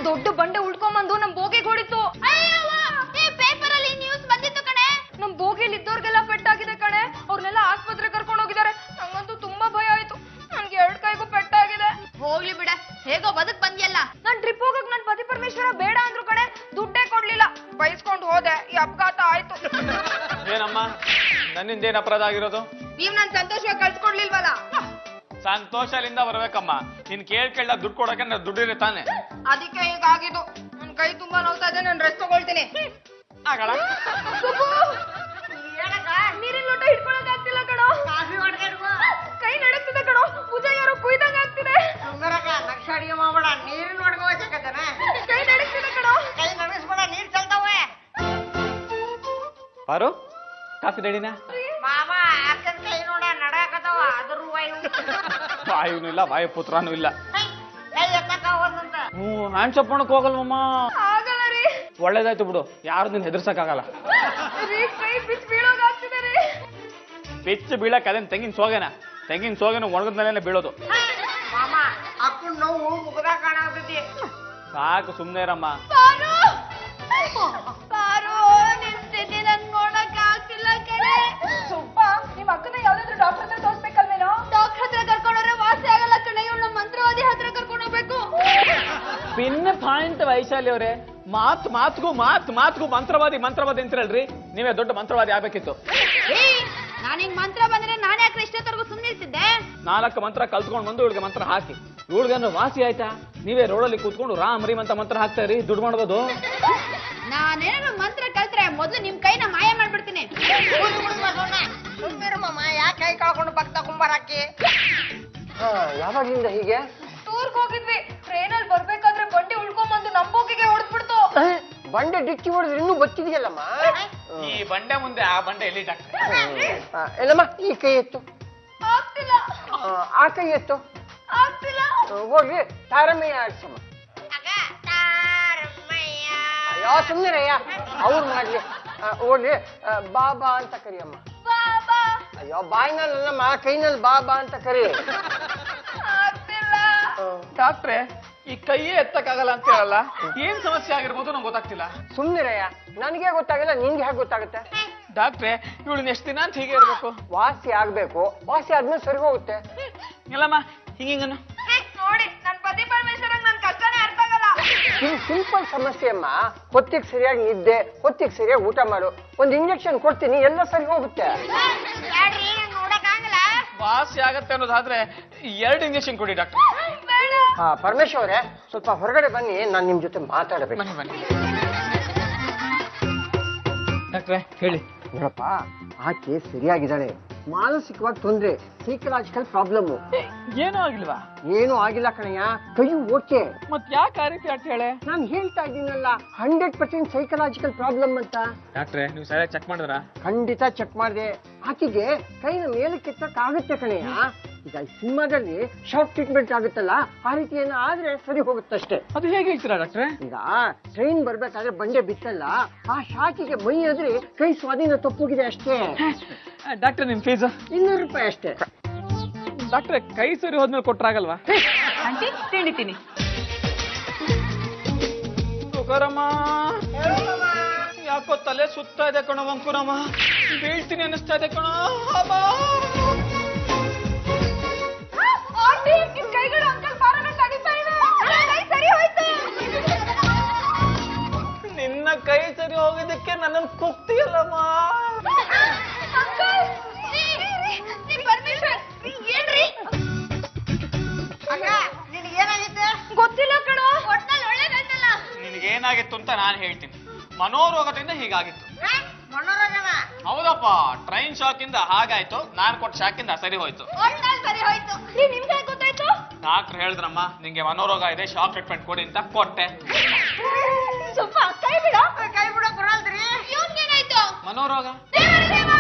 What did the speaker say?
ದೊಡ್ಡ ಬಂಡೆ ಉಳ್ಕೊಂಬಂದು ನಮ್ ಬೋಗಿಗೆ ಹೊಡಿತು. ಪೇಪರ್ ಅಲ್ಲಿ ನ್ಯೂಸ್ ಬಂದಿತ್ತು ಕಣೆ. ನಮ್ ಬೋಗಿಲಿ ಇದ್ದವ್ರಿಗೆಲ್ಲ ಪೆಟ್ಟಾಗಿದೆ ಕಣೆ. ಅವ್ರನ್ನೆಲ್ಲ ಆಸ್ಪತ್ರೆ ಕರ್ಕೊಂಡು ಹೋಗಿದ್ದಾರೆ. ನಂಗಂತೂ ತುಂಬಾ ಭಯ ಆಯ್ತು. ನನ್ಗೆ 2 ಕೈಗೂ ಪೆಟ್ಟಾಗಿದೆ. ಹೋಗ್ಲಿ ಬಿಡ, ಹೇಗೋ ಬದುಕ್ ಬಂದಿಯಲ್ಲ. ನಾನ್ ಟ್ರಿಪ್ ಹೋಗಕ್ ನನ್ ಪತಿ ಪರಮೇಶ್ವರ ಬೇಡ ಅಂದ್ರು ಕಣೆ. ದುಡ್ಡೇ ಕೊಡ್ಲಿಲ್ಲ. ಬೈಸ್ಕೊಂಡು ಹೋದೆ, ಈ ಅಪಘಾತ ಆಯ್ತು. ಏನಮ್ಮ, ನನ್ನಿಂದ ಏನ್ ಅಪರಾಧ ಆಗಿರೋದು? ನೀವ್ ನನ್ ಸಂತೋಷವಾಗಿ ಕಳ್ಸ್ಕೊಡ್ಲಿಲ್ವಲ್ಲ. ಸಂತೋಷದಿಂದ ಬರ್ಬೇಕಮ್ಮ. ನೀನ್ ಕೇಳ್ದ ದುಡ್ಡು ಕೊಡಕ್ಕೆ ನಾನು ದುಡ್ಡಿದೆ ತಾನೆ. ಅದಕ್ಕೆ ಹೀಗಾಗಿದ್ದು. ನನ್ ಕೈ ತುಂಬಾ ನೋವ್ತಾ ಇದೆ, ನಾನು ರೆಸ್ಟ್ ತಗೊಳ್ತೀನಿ. ಆಗಲ್ಲ. ನೀರಿನ ಲೋಟ ಹಿಡ್ಕೊಳಕ್ ಆಗ್ತಿಲ್ಲ ಕಣೋ. ಕೈ ನಡಕ್ತಿದೆ ಕಣೋ. ಭುಜ ಯಾರೋ ಕುಯ್ದಂಗ ಆಗ್ತಿದೆ. ನಕ್ಷ ಅಡಿಗೆ ಮಾಡ್ಬೇಡ, ನೀರಿನ ಒಳಗೆ ಹೋಗ್ಬೇಕಂತಾನೆ. ಕೈ ನಡಕ್ತಿದೆ ಕಣೋ. ಕೈ ನಡಿಸ್ಬೇಡ, ನೀರ್ ಚಲ್ತಾವೆ. ಬಾರು, ಕಾಫಿ ರೆಡಿನಾ? ಮಾಮ ಅಕ್ಕನ ಕೈ ನೋಡ ನಡಕತ್ತಾವ. ಅದ್ರ ವಾಯುನು ಇಲ್ಲ, ವಾಯುಪುತ್ರನೂ ಇಲ್ಲ. ಕೈ ಎತ್ತಕ್ಕಾಗಂತ. ಹ್ಯಾಂಡ್ಸಪ್ ಮಾಡಕ್ ಹೋಗಲ್ವಮ್ಮ? ಆಗಲ್ಲ ರೀ. ಒಳ್ಳೇದಾಯ್ತು ಬಿಡು, ಯಾರು ನಿನ್ ಹೆದರ್ಸಕ್ ಆಗಲ್ಲ. ಕೈ ಬಿಚ್ಚ ಬೀಳೋಗ ಆಗ್ತಿದೆ ರೀ. ಬಿಚ್ಚು ಬೀಳಕ್ ಅದೇನ್ ತೆಂಗಿನ ಸೋಗೆನ ಒಣಗದ ಮೇಲೆ ಬೀಳೋದು. ಮಾಮ ಅಕ್ಕನ ನೋವು ಮುಗದ ಕಾಣತೈತಿ. ಸಾಕು, ಸುಮ್ನೆ ಇರಮ್ಮ. ನಿನ್ ಸ್ಥಿತಿ ನನ್ ನೋಡಕ್ ಆಗ್ತಿಲ್ಲ ಕಣೆ. ಸುಬ್ಬ, ನಿಮ್ ಅಕ್ಕನ ಯಾವ್ದಾದ್ರು ಡಾಕ್ಟರ್ ಹತ್ರ ತೋರ್ಸ್ಬೇಕಲ್ವೇನೋ? ಡಾಕ್ಟರ್ ಹತ್ರ ಕರ್ಕೊಂಡ್ರೆ ವಾಸಿ ಆಗಲ್ಲ ಕಣೆ. ಇವ್ಳು ನಮ್ಮ ಮಂತ್ರವಾದಿ ಹತ್ರ ಕರ್ಕೊಂಡು ಹೋಗ್ಬೇಕು. ಪಿನ್ ಪಾಯಿಂಟ್ ವೈಶಾಲಿ ಅವರೇ, ಮಾತ್ಗೂ ಮಂತ್ರವಾದಿ ಅಂತಿರಲ್ರಿ. ನೀವೇ ದೊಡ್ಡ ಮಂತ್ರವಾದಿ ಆಗ್ಬೇಕಿತ್ತು. ನಾನ್ ಹಿಂಗ್ ಮಂತ್ರ ಬಂದ್ರೆ ನಾನೇ ಯಾಕೆ ಇಷ್ಟೊತ್ತರೆಗೂ ಸುಮ್ಮನಿರ್ತಿದ್ದೆ? 4 ಮಂತ್ರ ಕಲ್ತ್ಕೊಂಡ್ ಬಂದು ಇವಳಿಗೆ ಮಂತ್ರ ಹಾಕಿ. ಇವಳಿಗೇನು ವಾಸಿ ಆಯ್ತಾ? ನೀವೇ ರೋಡಲ್ಲಿ ಕೂತ್ಕೊಂಡು ರಾಮ್ ರೀಮ್ ಅಂತ ಮಂತ್ರ ಹಾಕ್ತಾ ಇರಿ, ದುಡ್ಡು ಮಾಡ್ಬೋದು. ನಾನೇನಾದ್ರು ಮಂತ್ರ ಕಲ್ತ್ರೆ ಮೊದ್ಲು ನಿಮ್ ಕೈನ ಮಾಯ ಮಾಡ್ಬಿಡ್ತೀನಿ. ಮಾಮ ಯಾಕೆ ಕೈ ಕಳ್ಕೊಂಡು ಭಕ್ತ ಕುಂಬಾರಕ್ಕೆ? ಯಾವಾಗ್ಲಿಂದ ಹೀಗೆ? ಟೂರ್ಗ್ ಹೋಗಿದ್ವಿ. ಟ್ರೈನಲ್ಲಿ ಬರ್ಬೇಕಾದ್ರೆ ಬಂಡಿ ಉಳ್ಕೊಂಬಂದು ನಂಬೋಗಿಗೆ ಹೊಡೆದ್ಬಿಡ್ತು. ಬಂಡೆ ಡಿಕ್ಕಿ ಹೊಡೆದ್ರೆ ಇನ್ನೂ ಬಚ್ಚಿದೆಯಲ್ಲಮ್ಮ. ಈ ಬಂಡೆ ಮುಂದೆ ಆ ಬಂಡೆ ಎಲ್ಲಿ ಡಾಕ್ಟರ್? ಎಲ್ಲಮ್ಮ, ಈ ಕೈ ಎತ್ತು. ಆಗ್ತಿಲ್ಲ. ಆ ಕೈ ಎತ್ತು. ಆಗ್ತಿಲ್ಲ. ಹೋಗಿ ತಾರಮಯ್ಯ ಆಡ್ಸಮ್ಮ. ಯಾವ ಸುಮ್ಮನಿರಯ್ಯ, ಅವ್ರು ಮಾಡ್ಲಿ. ಹೋಗ್ಲಿ, ಬಾಬಾ ಅಂತ ಕರಿಯಮ್ಮ. ಬಾಬಾ. ಅಯ್ಯೋ, ಬಾಯಿನಲ್ಲಮ್ಮ, ಕೈನಲ್ಲಿ ಬಾಬಾ ಅಂತ ಕರಿ. ಆಗ್ತಿಲ್ಲ. ಡಾಕ್ಟ್ರೆ, ಈ ಕೈಯೇ ಎತ್ತಕ್ಕಾಗಲ್ಲ ಅಂತ ಹೇಳಲ್ಲ, ಏನ್ ಸಮಸ್ಯೆ ಆಗಿರ್ಬೋದು ನಂಗೆ ಗೊತ್ತಾಗ್ತಿಲ್ಲ. ಸುಮ್ಮನಿರಯ್ಯ, ನನಗೆ ಗೊತ್ತಾಗಲ್ಲ, ನಿನ್ಗೆ ಹೇಗೆ ಗೊತ್ತಾಗುತ್ತೆ? ಡಾಕ್ಟ್ರೆ, ಇವಳನ್ನ ಎಷ್ಟು ದಿನ ಅಂತ ಹೀಗೆ ಇರ್ಬೇಕು? ವಾಸಿ ಆಗ್ಬೇಕು, ವಾಸಿ ಆದ್ಮೇಲೆ ಸರಿ ಹೋಗುತ್ತೆ. ಇಲ್ಲಮ್ಮ, ಹಿಂಗಿಂಗನು ನೋಡಿ, ನನ್ ಪತಿ ಪರಮೇಶ್ವರ ನನ್ ಕಷ್ಟನೇ ಅರ್ಥ ಆಗಲ್ಲ. ಇದು ಸಿಂಪಲ್ ಸಮಸ್ಯೆ ಅಮ್ಮ. ಹೊತ್ತಿಗೆ ಸರಿಯಾಗಿ ನಿದ್ದೆ, ಹೊತ್ತಿಗೆ ಸರಿಯಾಗಿ ಊಟ ಮಾಡು, ಒಂದು ಇಂಜೆಕ್ಷನ್ ಕೊಡ್ತೀನಿ, ಎಲ್ಲ ಸರಿ ಹೋಗುತ್ತೆ. ನೋಡಕ್ಕಾಗಲ್ಲ. ವಾಸಿ ಆಗತ್ತೆ ಅನ್ನೋದಾದ್ರೆ 2 ಇಂಜೆಕ್ಷನ್ ಕೊಡಿ ಡಾಕ್ಟರ್. ಪರಮೇಶ್ವರೇ, ಸ್ವಲ್ಪ ಹೊರಗಡೆ ಬನ್ನಿ, ನಾನು ನಿಮ್ ಜೊತೆ ಮಾತಾಡಬೇಕು. ಬನ್ನಿ ಡಾಕ್ಟ್ರೆ, ಹೇಳಿ. ನೋಡಪ್ಪ, ಆಕೆ ಸರಿಯಾಗಿದ್ದಾಳೆ. ಮಾನಸಿಕವಾಗಿ ತೊಂದ್ರೆ, ಸೈಕಲಾಜಿಕಲ್ ಪ್ರಾಬ್ಲಮ್. ಏನೂ ಆಗಿಲ್ವಾ? ಏನೂ ಆಗಿಲ್ಲ ಕಣಯ್ಯ, ಕೈಯು ಓಕೆ. ಮತ್ ಯಾಕೆ ಆ ರೀತಿ ಅಂತ ಹೇಳಿ? ನಾನು ಹೇಳ್ತಾ ಇದ್ದೀನಲ್ಲ, 100% ಸೈಕಲಾಜಿಕಲ್ ಪ್ರಾಬ್ಲಮ್ ಅಂತ. ಡಾಕ್ಟ್ರೆ, ನೀವು ಸರಿಯಾಗಿ ಚೆಕ್ ಮಾಡಿದ್ರ? ಖಂಡಿತ ಚೆಕ್ ಮಾಡಿದೆ. ಆಕೆಗೆ ಕೈನ ಮೇಲೆ ಕೆತ್ತಕ್ ಆಗುತ್ತೆ ಕಣಯ್ಯ. ಈಗ ಸಿನಿಮಾದಲ್ಲಿ ಶಾಕ್ ಟ್ರೀಟ್ಮೆಂಟ್ ಆಗುತ್ತಲ್ಲ, ಆ ರೀತಿ ಏನೋ ಆದ್ರೆ ಸರಿ ಹೋಗುತ್ತಷ್ಟೇ. ಅದು ಹೇಗೆ ಹೇಳ್ತೀರಾ ಡಾಕ್ಟ್ರೆ? ಈಗ ಟ್ರೈನ್ ಬರ್ಬೇಕಾದ್ರೆ ಬಂಡೆ ಬಿತ್ತಲ್ಲ, ಆ ಶಾಕಿಗೆ ಮೈ ಆದ್ರೆ ಕೈ ಸ್ವಾಧೀನ ತಪ್ಪೋಗಿದೆ ಅಷ್ಟೇ. ಡಾಕ್ಟ್ರೆ, ನಿಮ್ ಫೀಸ್? 200 ರೂಪಾಯಿ ಅಷ್ಟೇ. ಡಾಕ್ಟ್ರೆ, ಕೈ ಸರಿ ಹೋದ್ಮೇಲೆ ಕೊಟ್ರಾಗಲ್ವಾ? ಆಂಟಿ, ತಿಂಡಿತೀನಿ. ತುಕಾರಮ್ಮ, ಯಾಕೋ ತಲೆ ಸುತ್ತಾ ಇದೆ ಕಣೋ ವಂಕುರಮ್ಮ. ಬೀಳ್ತೀನಿ ಅನ್ನಿಸ್ತಾ ಇದೆ ಕಣೋ. ಆಂಟಿ, ನಿಮ್ ಕೈಗಳು ಅಂಕಲ್ ಪಾರನ ತಡಿತಾ ಇವೆ. ಕೈ ಸರಿ ಹೋಯ್ತು. ನಿನ್ನ ಕೈ ಸರಿ ಹೋಗಿದ್ದಕ್ಕೆ ನನ್ನನ್ನು ಕುಗ್ತಿಯಲ್ಲಮ್ಮ. ಅಂಕಲ್, ನೀವ್ ಪರಮೇಶ್ವರ್, ಏನ್ರಿ? ಅಕ್ಕ, ನಿನಗೇನಾಗಿತ್ತು? ಗೊತ್ತಿಲ್ಲ ಕಣೋ. ಒಟ್ನಲ್ಲಿ ಒಳ್ಳೇದಾಯ್ತಲ್ಲ. ನಿನಗೇನಾಗಿತ್ತು ಅಂತ ನಾನು ಹೇಳ್ತೀನಿ. ಮನೋರೋಗದಿಂದ ಹೀಗಾಗಿತ್ತು. ಮನೋರಂಜನ? ಹೌದಪ್ಪ, ಟ್ರೈನ್ ಶಾಕ್ ಇಂದ ಹಾಗಾಯ್ತು. ನಾನ್ ಕೊಟ್ಟ ಶಾಕ್ ಇಂದ ಸರಿ ಹೋಯ್ತು. ಒಟ್ನಲ್ಲಿ ಸರಿ ಹೋಯ್ತು. ನಿಮ್ಗೆ ಹೇಗೆ ಗೊತ್ತಾಯ್ತು? ಡಾಕ್ಟರ್ ಹೇಳಿದ್ರಮ್ಮ, ನಿಂಗೆ ಮನೋರೋಗ ಇದೆ, ಶಾಕ್ ಟ್ರೀಟ್ಮೆಂಟ್ ಕೊಡಿ ಅಂತ ಕೊಟ್ಟೆ. ಸ್ವಲ್ಪ ಕೈ ಬಿಡ. ಕೈ ಬಿಡೋ ಬರಲ್ದ್ರಿ. ಇವ್ನಿಗೇನಾಯ್ತು? ಮನೋರೋಗ. ದೇವರ ದೇವ.